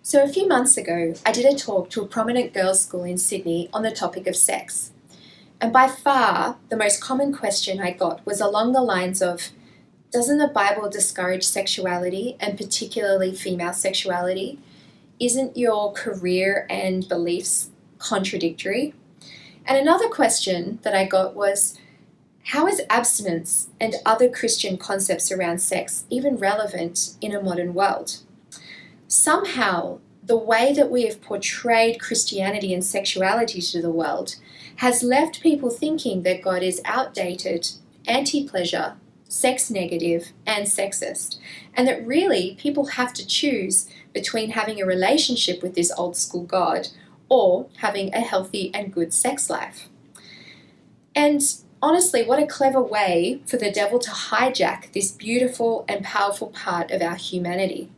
So a few months ago, I did a talk to a prominent girls' school in Sydney on the topic of sex. And by far, the most common question I got was along the lines of, doesn't the Bible discourage sexuality, and particularly female sexuality? Isn't your career and beliefs contradictory? And another question that I got was, how is abstinence and other Christian concepts around sex even relevant in a modern world? Somehow, the way that we have portrayed Christianity and sexuality to the world has left people thinking that God is outdated, anti-pleasure, sex negative, and sexist, and that really people have to choose between having a relationship with this old school God or having a healthy and good sex life. And honestly, what a clever way for the devil to hijack this beautiful and powerful part of our humanity.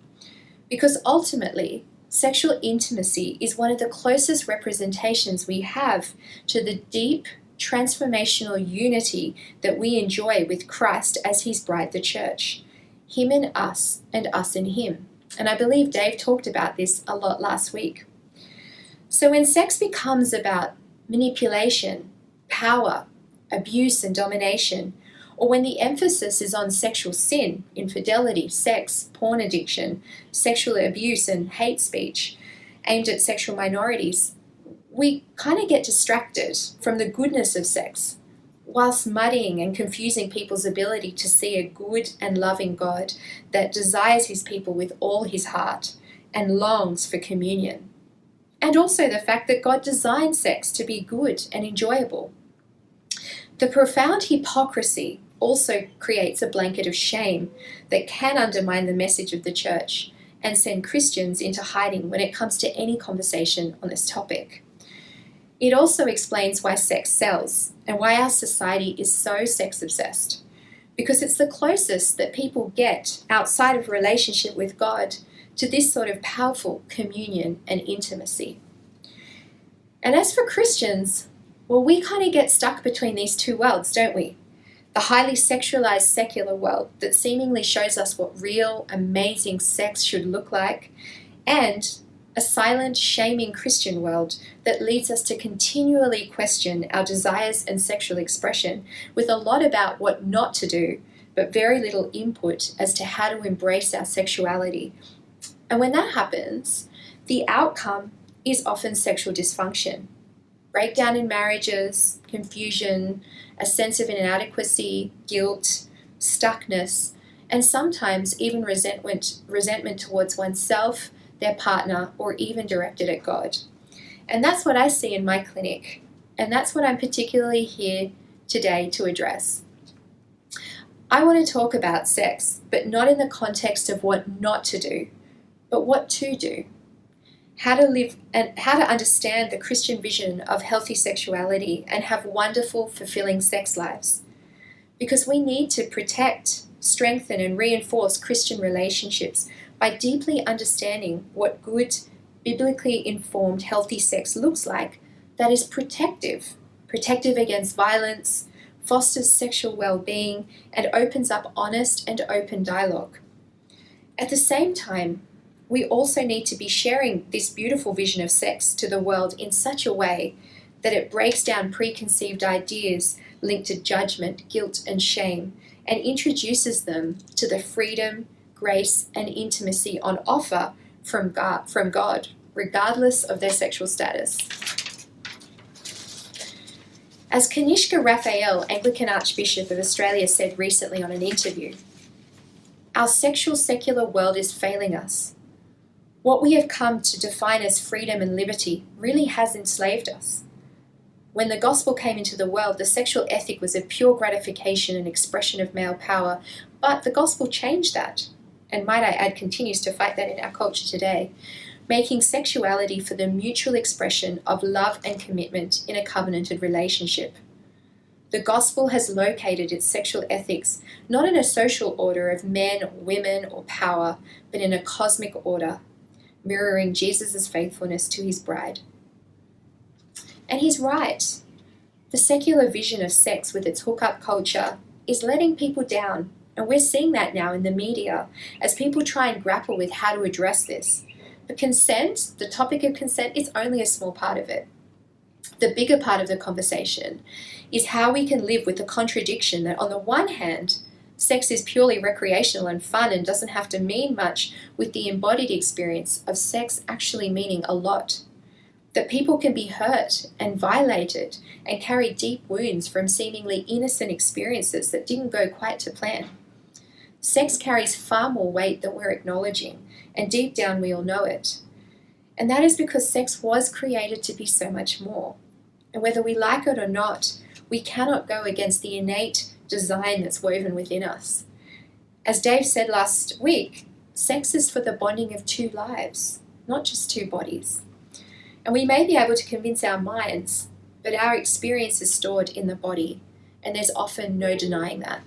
Because ultimately, sexual intimacy is one of the closest representations we have to the deep, transformational unity that we enjoy with Christ as his bride, the church. Him and us in him. And I believe Dave talked about this a lot last week. So when sex becomes about manipulation, power, abuse and domination, or when the emphasis is on sexual sin, infidelity, sex, porn addiction, sexual abuse and hate speech aimed at sexual minorities, we kind of get distracted from the goodness of sex, whilst muddying and confusing people's ability to see a good and loving God that desires his people with all his heart and longs for communion. And also the fact that God designed sex to be good and enjoyable. The profound hypocrisy also creates a blanket of shame that can undermine the message of the church and send Christians into hiding when it comes to any conversation on this topic. It also explains why sex sells and why our society is so sex-obsessed, because it's the closest that people get outside of a relationship with God to this sort of powerful communion and intimacy. And as for Christians, well, we kind of get stuck between these two worlds, don't we? The highly sexualized secular world that seemingly shows us what real, amazing sex should look like, and a silent, shaming Christian world that leads us to continually question our desires and sexual expression with a lot about what not to do, but very little input as to how to embrace our sexuality. And when that happens, the outcome is often sexual dysfunction. Breakdown in marriages, confusion, a sense of inadequacy, guilt, stuckness, and sometimes even resentment towards oneself, their partner, or even directed at God. And that's what I see in my clinic, and that's what I'm particularly here today to address. I want to talk about sex, but not in the context of what not to do, but what to do. How to live and how to understand the Christian vision of healthy sexuality and have wonderful, fulfilling sex lives. Because we need to protect, strengthen, and reinforce Christian relationships by deeply understanding what good, biblically informed, healthy sex looks like that is protective against violence, fosters sexual well-being, and opens up honest and open dialogue. At the same time, we also need to be sharing this beautiful vision of sex to the world in such a way that it breaks down preconceived ideas linked to judgment, guilt, and shame, and introduces them to the freedom, grace, and intimacy on offer from God, regardless of their sexual status. As Kanishka Raphael, Anglican Archbishop of Australia, said recently on an interview, our sexual secular world is failing us. What we have come to define as freedom and liberty really has enslaved us. When the gospel came into the world, the sexual ethic was a pure gratification and expression of male power, but the gospel changed that, and might I add, continues to fight that in our culture today, making sexuality for the mutual expression of love and commitment in a covenanted relationship. The gospel has located its sexual ethics not in a social order of men, women, or power, but in a cosmic order, mirroring Jesus' faithfulness to his bride. And he's right. The secular vision of sex with its hookup culture is letting people down, and we're seeing that now in the media as people try and grapple with how to address this. But consent, the topic of consent, is only a small part of it. The bigger part of the conversation is how we can live with the contradiction that on the one hand, sex is purely recreational and fun and doesn't have to mean much, with the embodied experience of sex actually meaning a lot. That people can be hurt and violated and carry deep wounds from seemingly innocent experiences that didn't go quite to plan. Sex carries far more weight than we're acknowledging, and deep down we all know it. And that is because sex was created to be so much more. And whether we like it or not, we cannot go against the innate design that's woven within us. As Dave said last week, sex is for the bonding of two lives, not just two bodies. And we may be able to convince our minds, but our experience is stored in the body, and there's often no denying that.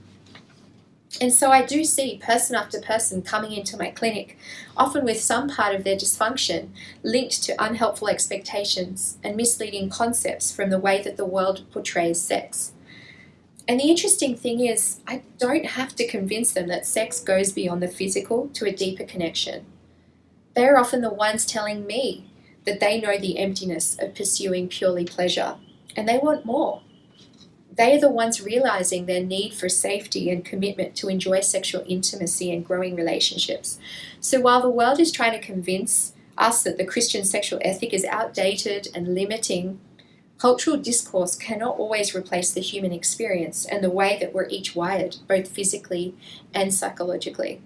And so I do see person after person coming into my clinic, often with some part of their dysfunction linked to unhelpful expectations and misleading concepts from the way that the world portrays sex. And the interesting thing is, I don't have to convince them that sex goes beyond the physical to a deeper connection. They're often the ones telling me that they know the emptiness of pursuing purely pleasure, and they want more. They are the ones realizing their need for safety and commitment to enjoy sexual intimacy and growing relationships. So while the world is trying to convince us that the Christian sexual ethic is outdated and limiting, cultural discourse cannot always replace the human experience and the way that we're each wired, both physically and psychologically.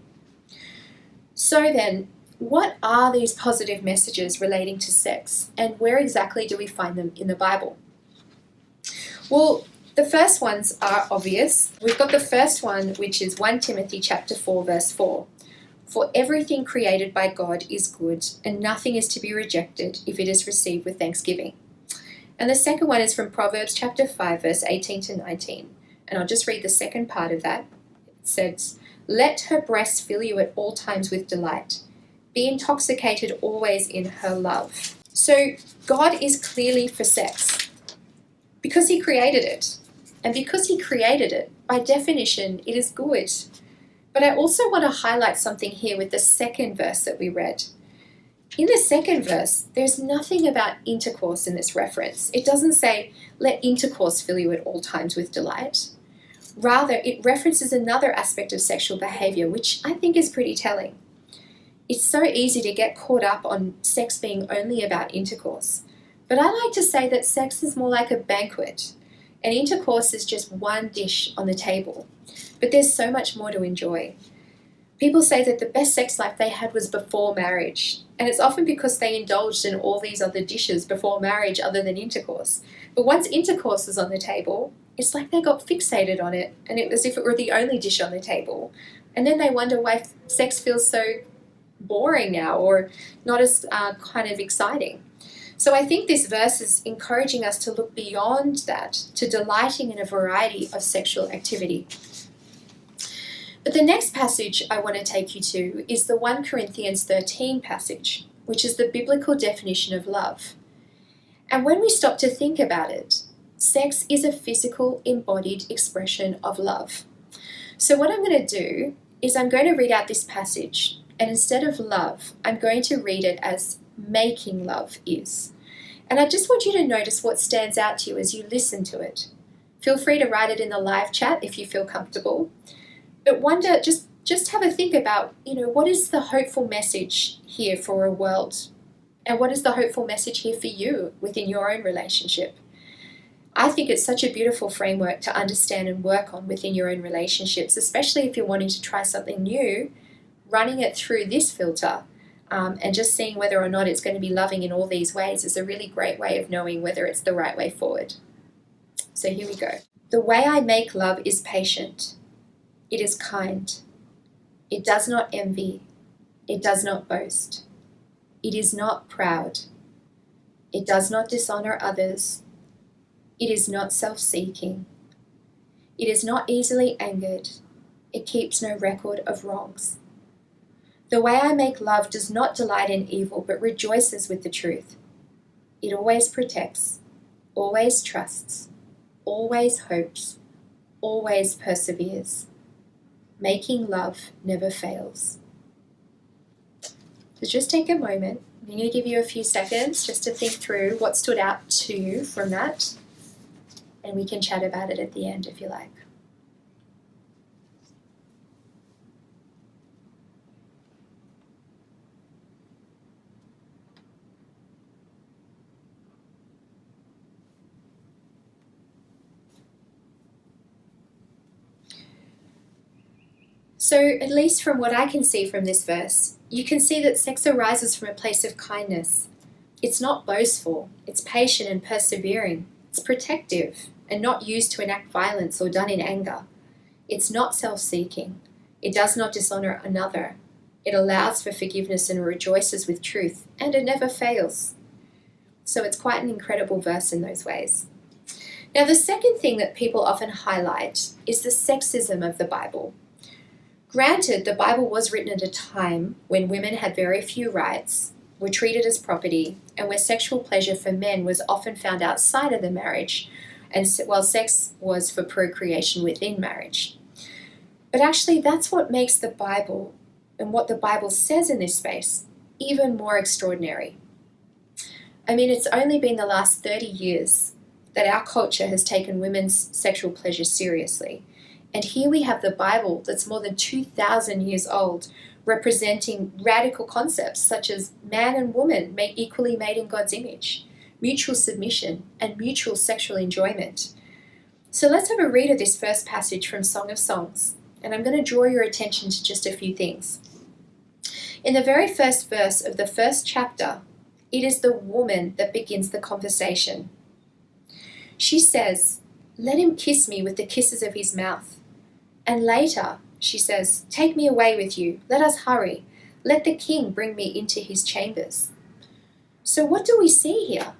So then, what are these positive messages relating to sex, and where exactly do we find them in the Bible? Well, the first ones are obvious. We've got the first one, which is 1 Timothy chapter 4, verse 4. For everything created by God is good, and nothing is to be rejected if it is received with thanksgiving. And the second one is from Proverbs chapter 5, verse 18 to 19. And I'll just read the second part of that. It says, let her breasts fill you at all times with delight. Be intoxicated always in her love. So God is clearly for sex because he created it. And because he created it, by definition, it is good. But I also want to highlight something here with the second verse that we read. In the second verse, there's nothing about intercourse in this reference. It doesn't say, let intercourse fill you at all times with delight. Rather, it references another aspect of sexual behavior, which I think is pretty telling. It's so easy to get caught up on sex being only about intercourse. But I like to say that sex is more like a banquet, and intercourse is just one dish on the table. But there's so much more to enjoy. People say that the best sex life they had was before marriage, and it's often because they indulged in all these other dishes before marriage other than intercourse. But once intercourse was on the table, it's like they got fixated on it, and it was as if it were the only dish on the table. And then they wonder why sex feels so boring now, or not as kind of exciting. So I think this verse is encouraging us to look beyond that, to delighting in a variety of sexual activity. But the next passage I want to take you to is the 1 Corinthians 13 passage, which is the biblical definition of love. And when we stop to think about it, sex is a physical, embodied expression of love. So what I'm going to do is I'm going to read out this passage, and instead of love, I'm going to read it as making love is. And I just want you to notice what stands out to you as you listen to it. Feel free to write it in the live chat if you feel comfortable. But wonder, just have a think about, what is the hopeful message here for a world? And what is the hopeful message here for you within your own relationship? I think it's such a beautiful framework to understand and work on within your own relationships, especially if you're wanting to try something new. Running it through this filter and just seeing whether or not it's going to be loving in all these ways is a really great way of knowing whether it's the right way forward. So here we go. The way I make love is patient. It is kind. It does not envy. It does not boast. It is not proud. It does not dishonor others. It is not self-seeking. It is not easily angered. It keeps no record of wrongs. The way I make love does not delight in evil, but rejoices with the truth. It always protects, always trusts, always hopes, always perseveres. Making love never fails. So just take a moment I'm going to give you a few seconds just to think through what stood out to you from that, and we can chat about it at the end if you like. So, at least from what I can see from this verse, you can see that sex arises from a place of kindness. It's not boastful, it's patient and persevering, it's protective and not used to enact violence or done in anger. It's not self-seeking, it does not dishonor another, it allows for forgiveness and rejoices with truth, and it never fails. So it's quite an incredible verse in those ways. Now, the second thing that people often highlight is the sexism of the Bible. Granted, the Bible was written at a time when women had very few rights, were treated as property, and where sexual pleasure for men was often found outside of the marriage, and while sex was for procreation within marriage. But actually, that's what makes the Bible, and what the Bible says in this space, even more extraordinary. I mean, it's only been the last 30 years that our culture has taken women's sexual pleasure seriously. And here we have the Bible that's more than 2,000 years old, representing radical concepts such as man and woman equally made in God's image, mutual submission, and mutual sexual enjoyment. So let's have a read of this first passage from Song of Songs, and I'm going to draw your attention to just a few things. In the very first verse of the first chapter, it is the woman that begins the conversation. She says, "Let him kiss me with the kisses of his mouth." And later, she says, "Take me away with you. Let us hurry. Let the king bring me into his chambers." So what do we see here?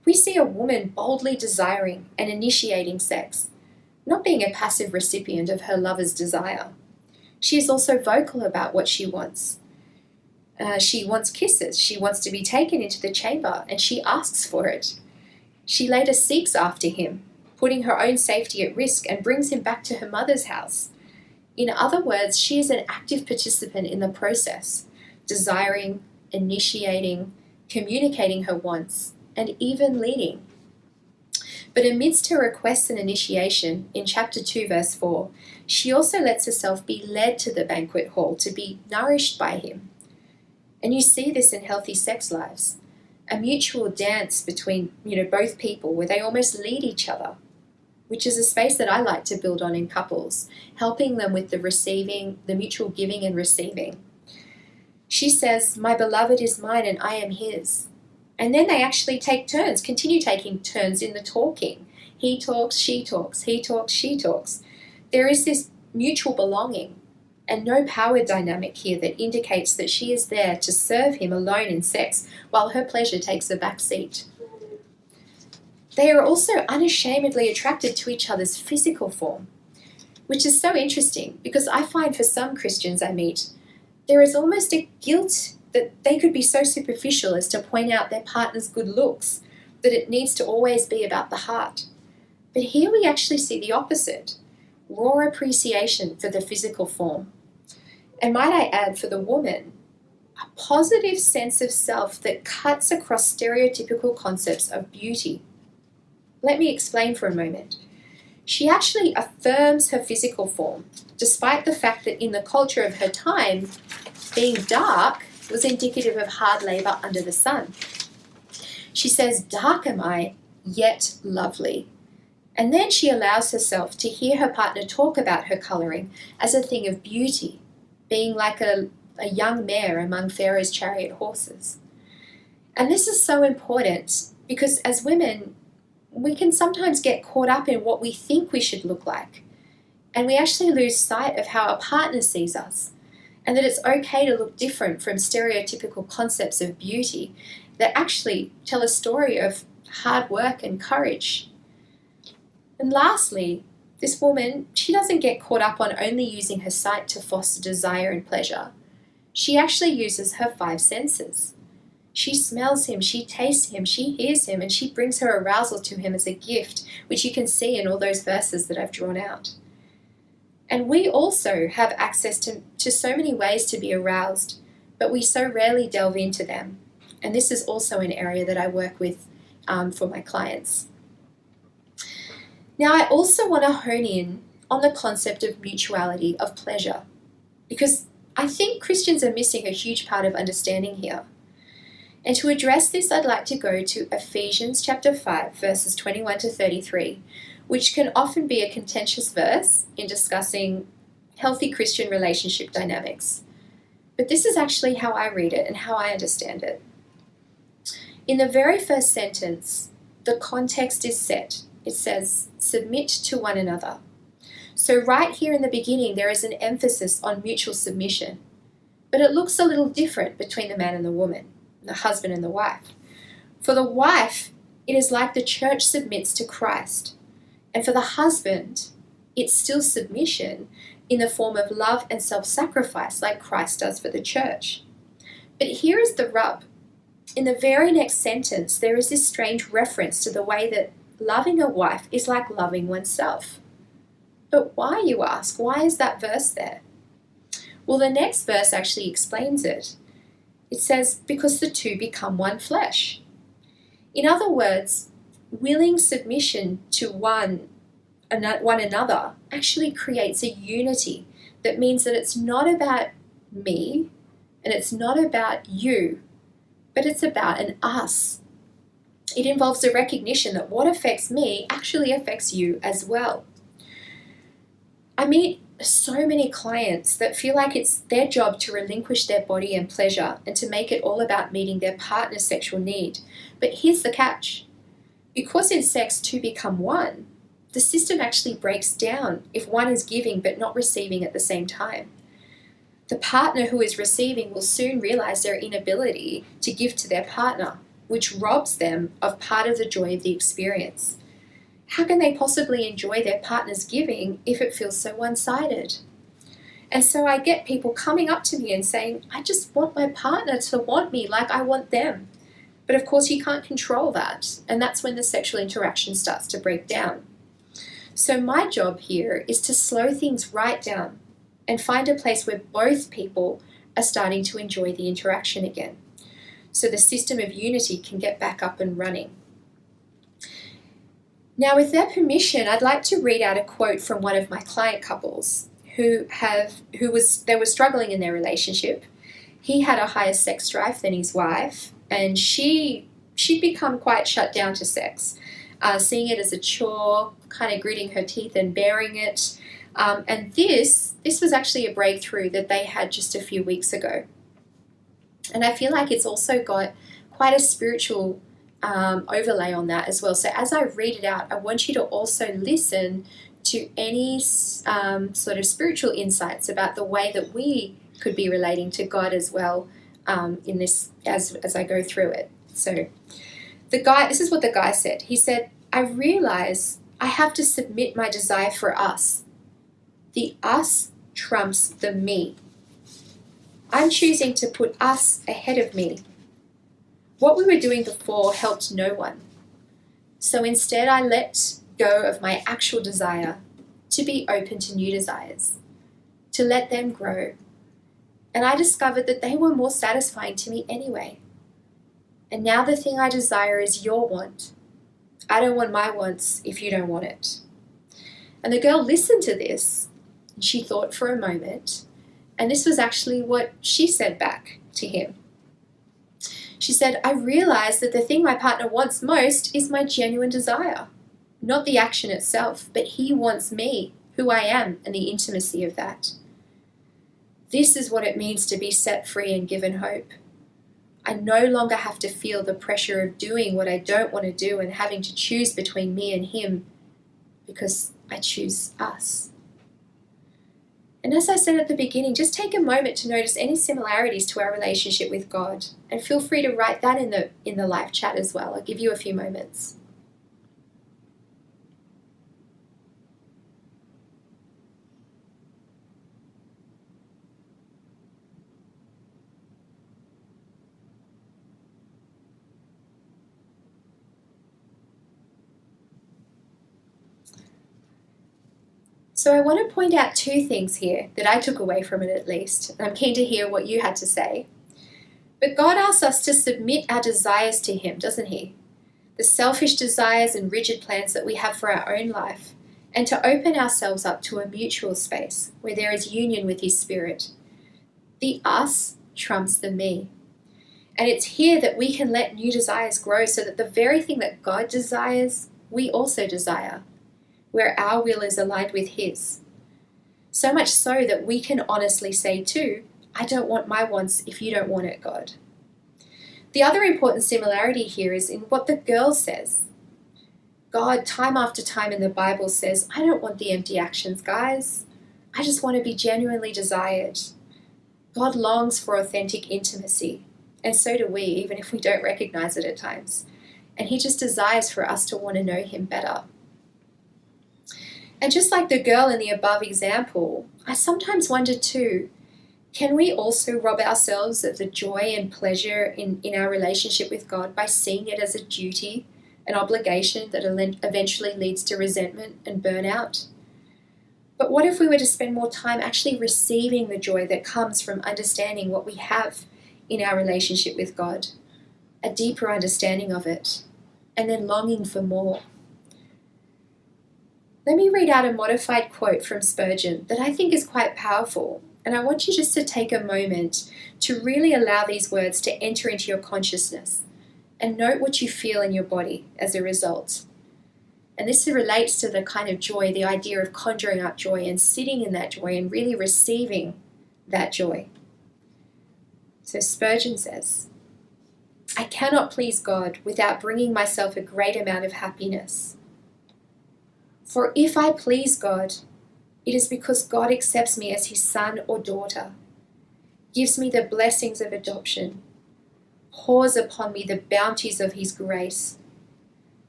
We see a woman boldly desiring and initiating sex, not being a passive recipient of her lover's desire. She is also vocal about what she wants. She wants kisses. She wants to be taken into the chamber, and she asks for it. She later seeks after him, putting her own safety at risk, and brings him back to her mother's house. In other words, she is an active participant in the process, desiring, initiating, communicating her wants, and even leading. But amidst her requests and initiation, in chapter 2, verse 4, she also lets herself be led to the banquet hall to be nourished by him. And you see this in healthy sex lives, a mutual dance between both people where they almost lead each other, which is a space that I like to build on in couples, helping them with the receiving, the mutual giving and receiving. She says, "My beloved is mine and I am his." And then they actually take turns, continue taking turns in the talking. He talks, she talks, he talks, she talks. There is this mutual belonging and no power dynamic here that indicates that she is there to serve him alone in sex while her pleasure takes a back seat. They are also unashamedly attracted to each other's physical form, which is so interesting because I find for some Christians I meet, there is almost a guilt that they could be so superficial as to point out their partner's good looks, that it needs to always be about the heart. But here we actually see the opposite, raw appreciation for the physical form. And might I add, for the woman, a positive sense of self that cuts across stereotypical concepts of beauty. Let me explain for a moment. She actually affirms her physical form, despite the fact that in the culture of her time, being dark was indicative of hard labor under the sun. She says, "Dark am I, yet lovely." And then she allows herself to hear her partner talk about her colouring as a thing of beauty, being like a young mare among Pharaoh's chariot horses. And this is so important because as women, we can sometimes get caught up in what we think we should look like. And we actually lose sight of how our partner sees us, and that it's okay to look different from stereotypical concepts of beauty that actually tell a story of hard work and courage. And lastly, this woman, she doesn't get caught up on only using her sight to foster desire and pleasure. She actually uses her 5 senses. She smells him, she tastes him, she hears him, and she brings her arousal to him as a gift, which you can see in all those verses that I've drawn out. And we also have access to so many ways to be aroused, but we so rarely delve into them. And this is also an area that I work with for my clients. Now, I also want to hone in on the concept of mutuality of pleasure, because I think Christians are missing a huge part of understanding here. And to address this, I'd like to go to Ephesians chapter 5, verses 21 to 33, which can often be a contentious verse in discussing healthy Christian relationship dynamics. But this is actually how I read it and how I understand it. In the very first sentence, the context is set. It says, submit to one another. So right here in the beginning, there is an emphasis on mutual submission. But it looks a little different between the man and the woman, the husband and the wife. For the wife, it is like the church submits to Christ. And for the husband, it's still submission in the form of love and self-sacrifice like Christ does for the church. But here is the rub. In the very next sentence, there is this strange reference to the way that loving a wife is like loving oneself. But why, you ask? Why is that verse there? Well, the next verse actually explains it. It says, because the two become one flesh. In other words, willing submission to one another actually creates a unity that means that it's not about me and it's not about you, but it's about an us. It involves the recognition that what affects me actually affects you as well. I meet so many clients that feel like it's their job to relinquish their body and pleasure and to make it all about meeting their partner's sexual need. But here's the catch. Because in sex two become one, the system actually breaks down if one is giving but not receiving at the same time. The partner who is receiving will soon realize their inability to give to their partner, which robs them of part of the joy of the experience. How can they possibly enjoy their partner's giving if it feels so one-sided? And so I get people coming up to me and saying, I just want my partner to want me like I want them. But of course you can't control that, and that's when the sexual interaction starts to break down. So my job here is to slow things right down and find a place where both people are starting to enjoy the interaction again, so the system of unity can get back up and running. Now, with their permission, I'd like to read out a quote from one of my client couples they were struggling in their relationship. He had a higher sex drive than his wife, and she'd become quite shut down to sex, seeing it as a chore, kind of gritting her teeth and bearing it. And this was actually a breakthrough that they had just a few weeks ago. And I feel like it's also got quite a spiritual overlay on that as well. So as I read it out, I want you to also listen to any sort of spiritual insights about the way that we could be relating to God as well in this as I go through it. So this is what the guy said. He said, I realize I have to submit my desire for us. The us trumps the me. I'm choosing to put us ahead of me. What we were doing before helped no one. So instead I let go of my actual desire to be open to new desires, to let them grow. And I discovered that they were more satisfying to me anyway. And now the thing I desire is your want. I don't want my wants if you don't want it. And the girl listened to this, and she thought for a moment, and this was actually what she said back to him. She said, I realize that the thing my partner wants most is my genuine desire, not the action itself, but he wants me, who I am, and the intimacy of that. This is what it means to be set free and given hope. I no longer have to feel the pressure of doing what I don't want to do and having to choose between me and him, because I choose us. And as I said at the beginning, just take a moment to notice any similarities to our relationship with God, and feel free to write that in the live chat as well. I'll give you a few moments. So I want to point out two things here that I took away from it at least. I'm keen to hear what you had to say. But God asks us to submit our desires to Him, doesn't He? The selfish desires and rigid plans that we have for our own life, and to open ourselves up to a mutual space where there is union with His Spirit. The us trumps the me. And it's here that we can let new desires grow so that the very thing that God desires, we also desire, where our will is aligned with His. So much so that we can honestly say too, I don't want my wants if you don't want it, God. The other important similarity here is in what the girl says. God, time after time in the Bible says, I don't want the empty actions, guys. I just want to be genuinely desired. God longs for authentic intimacy, and so do we, even if we don't recognize it at times. And He just desires for us to want to know Him better. And just like the girl in the above example, I sometimes wonder too, can we also rob ourselves of the joy and pleasure in our relationship with God by seeing it as a duty, an obligation that eventually leads to resentment and burnout? But what if we were to spend more time actually receiving the joy that comes from understanding what we have in our relationship with God, a deeper understanding of it, and then longing for more? Let me read out a modified quote from Spurgeon that I think is quite powerful, and I want you just to take a moment to really allow these words to enter into your consciousness and note what you feel in your body as a result. And this relates to the kind of joy, the idea of conjuring up joy and sitting in that joy and really receiving that joy. So Spurgeon says, I cannot please God without bringing myself a great amount of happiness. For if I please God, it is because God accepts me as His son or daughter, gives me the blessings of adoption, pours upon me the bounties of His grace,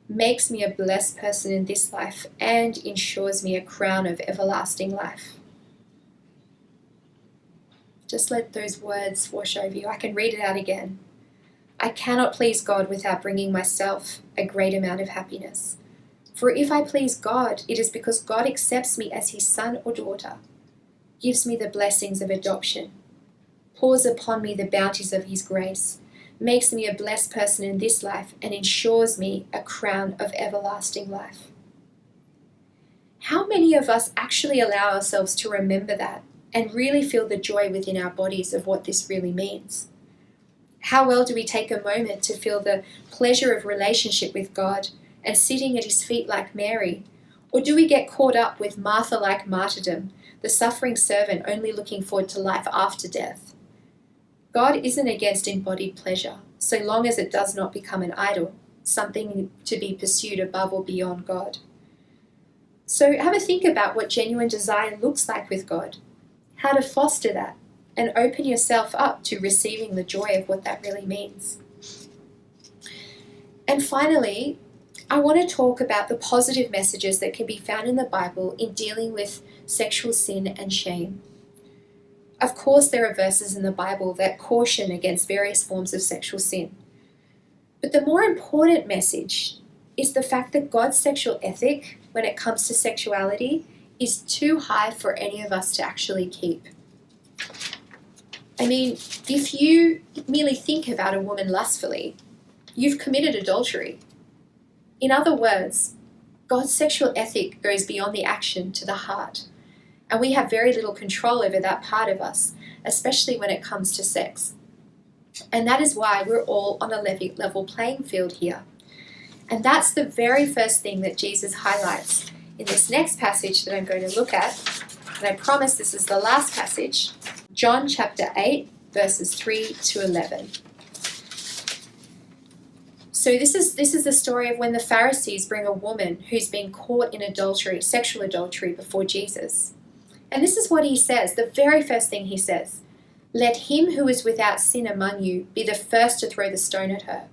makes me a blessed person in this life, and ensures me a crown of everlasting life. Just let those words wash over you. I can read it out again. I cannot please God without bringing myself a great amount of happiness. For if I please God, it is because God accepts me as His son or daughter, gives me the blessings of adoption, pours upon me the bounties of His grace, makes me a blessed person in this life, and ensures me a crown of everlasting life. How many of us actually allow ourselves to remember that and really feel the joy within our bodies of what this really means? How well do we take a moment to feel the pleasure of relationship with God and sitting at His feet like Mary? Or do we get caught up with Martha-like martyrdom, the suffering servant only looking forward to life after death? God isn't against embodied pleasure, so long as it does not become an idol, something to be pursued above or beyond God. So have a think about what genuine desire looks like with God, how to foster that, and open yourself up to receiving the joy of what that really means. And finally, I want to talk about the positive messages that can be found in the Bible in dealing with sexual sin and shame. Of course, there are verses in the Bible that caution against various forms of sexual sin. But the more important message is the fact that God's sexual ethic, when it comes to sexuality, is too high for any of us to actually keep. I mean, if you merely think about a woman lustfully, you've committed adultery. In other words, God's sexual ethic goes beyond the action to the heart, and we have very little control over that part of us, especially when it comes to sex. And that is why we're all on a level playing field here. And that's the very first thing that Jesus highlights in this next passage that I'm going to look at. And I promise this is the last passage, John chapter 8, verses 3 to 11. So this is the story of when the Pharisees bring a woman who's been caught in adultery, sexual adultery, before Jesus. And this is what He says, the very first thing He says. Let him who is without sin among you be the first to throw the stone at her.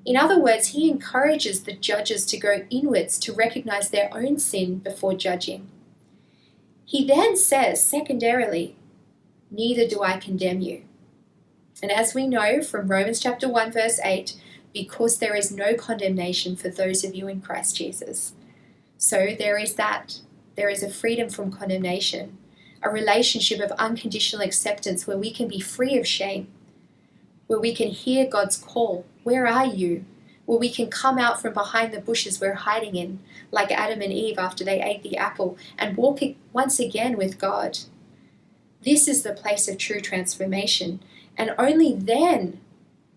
In other words, He encourages the judges to go inwards to recognize their own sin before judging. He then says, secondarily, neither do I condemn you. And as we know from Romans chapter 1 verse 8, because there is no condemnation for those of you in Christ Jesus. So there is that. There is a freedom from condemnation, a relationship of unconditional acceptance where we can be free of shame. where we can hear God's call, "Where are you?" Where we can come out from behind the bushes we're hiding in, like Adam and Eve after they ate the apple, and walk once again with God. This is the place of true transformation, and only then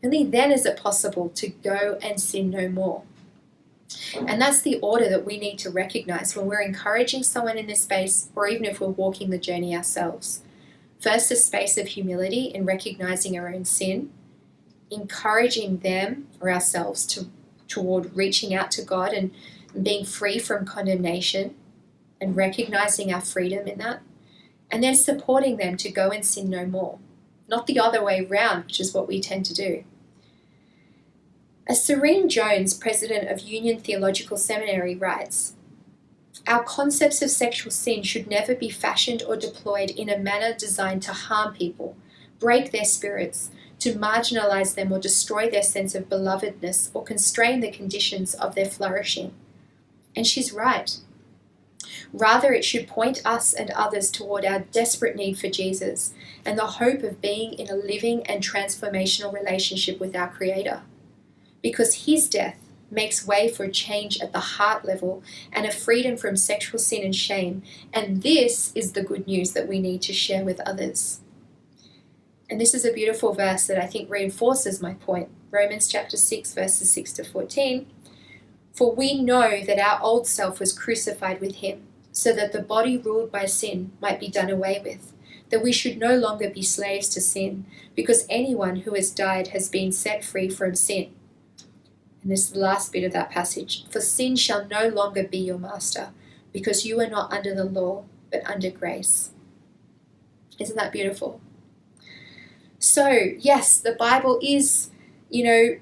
is it possible to go and sin no more. And that's the order that we need to recognize when we're encouraging someone in this space, or even if we're walking the journey ourselves. First, a space of humility in recognizing our own sin, encouraging them or ourselves toward reaching out to God and being free from condemnation and recognizing our freedom in that, and then supporting them to go and sin no more, not the other way around, which is what we tend to do. As Serene Jones, president of Union Theological Seminary, writes, "Our concepts of sexual sin should never be fashioned or deployed in a manner designed to harm people, break their spirits, to marginalize them or destroy their sense of belovedness or constrain the conditions of their flourishing." And she's right. Rather, it should point us and others toward our desperate need for Jesus and the hope of being in a living and transformational relationship with our Creator. Because his death makes way for a change at the heart level and a freedom from sexual sin and shame. And this is the good news that we need to share with others. And this is a beautiful verse that I think reinforces my point. Romans chapter 6, verses 6 to 14. "For we know that our old self was crucified with him, so that the body ruled by sin might be done away with, that we should no longer be slaves to sin, because anyone who has died has been set free from sin." And this is the last bit of that passage. "For sin shall no longer be your master, because you are not under the law, but under grace." Isn't that beautiful? So, yes, the Bible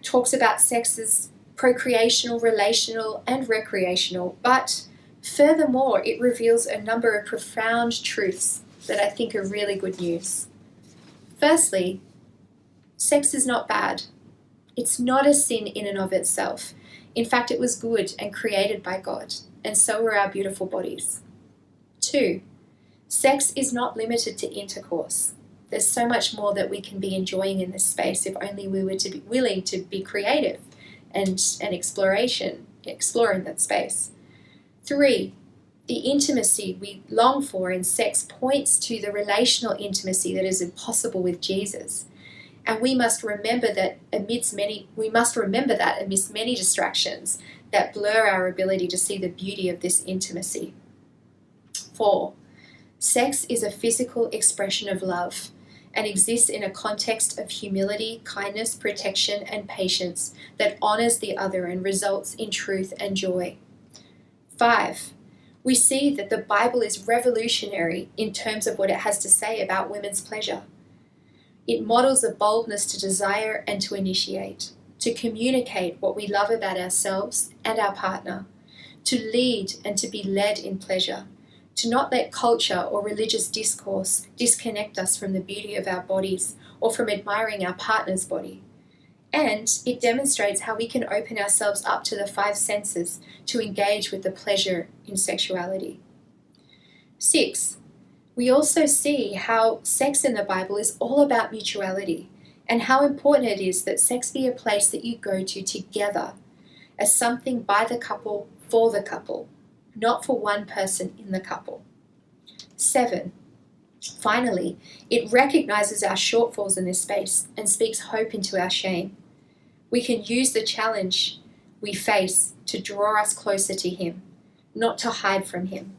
talks about sex as procreational, relational, and recreational, but furthermore, it reveals a number of profound truths that I think are really good news. Firstly, sex is not bad. It's not a sin in and of itself. In fact, it was good and created by God, and so were our beautiful bodies. 2, sex is not limited to intercourse. There's so much more that we can be enjoying in this space if only we were to be willing to be creative and exploring that space. 3, the intimacy we long for in sex points to the relational intimacy that is impossible with Jesus. And we must remember that amidst many distractions that blur our ability to see the beauty of this intimacy. 4, sex is a physical expression of love and exists in a context of humility, kindness, protection, and patience that honors the other and results in truth and joy. 5, we see that the Bible is revolutionary in terms of what it has to say about women's pleasure. It models a boldness to desire and to initiate, to communicate what we love about ourselves and our partner, to lead and to be led in pleasure, to not let culture or religious discourse disconnect us from the beauty of our bodies or from admiring our partner's body. And it demonstrates how we can open ourselves up to the 5 senses to engage with the pleasure in sexuality. 6, we also see how sex in the Bible is all about mutuality and how important it is that sex be a place that you go to together as something by the couple for the couple, not for one person in the couple. 7, finally, it recognizes our shortfalls in this space and speaks hope into our shame. We can use the challenge we face to draw us closer to him, not to hide from him,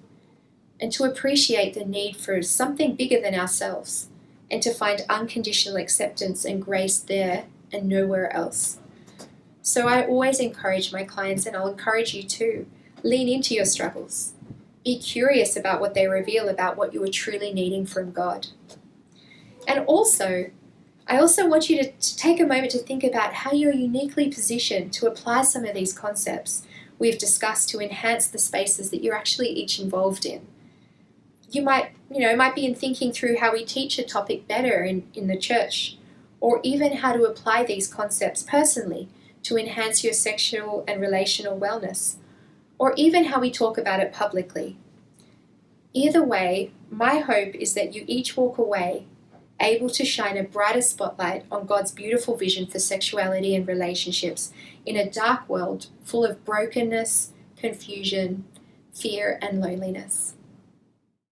and to appreciate the need for something bigger than ourselves, and to find unconditional acceptance and grace there and nowhere else. So I always encourage my clients, and I'll encourage you too, lean into your struggles. Be curious about what they reveal about what you are truly needing from God. And I also want you to take a moment to think about how you're uniquely positioned to apply some of these concepts we've discussed to enhance the spaces that you're actually each involved in. You might be in thinking through how we teach a topic better in the church, or even how to apply these concepts personally to enhance your sexual and relational wellness, or even how we talk about it publicly. Either way, my hope is that you each walk away able to shine a brighter spotlight on God's beautiful vision for sexuality and relationships in a dark world full of brokenness, confusion, fear, and loneliness.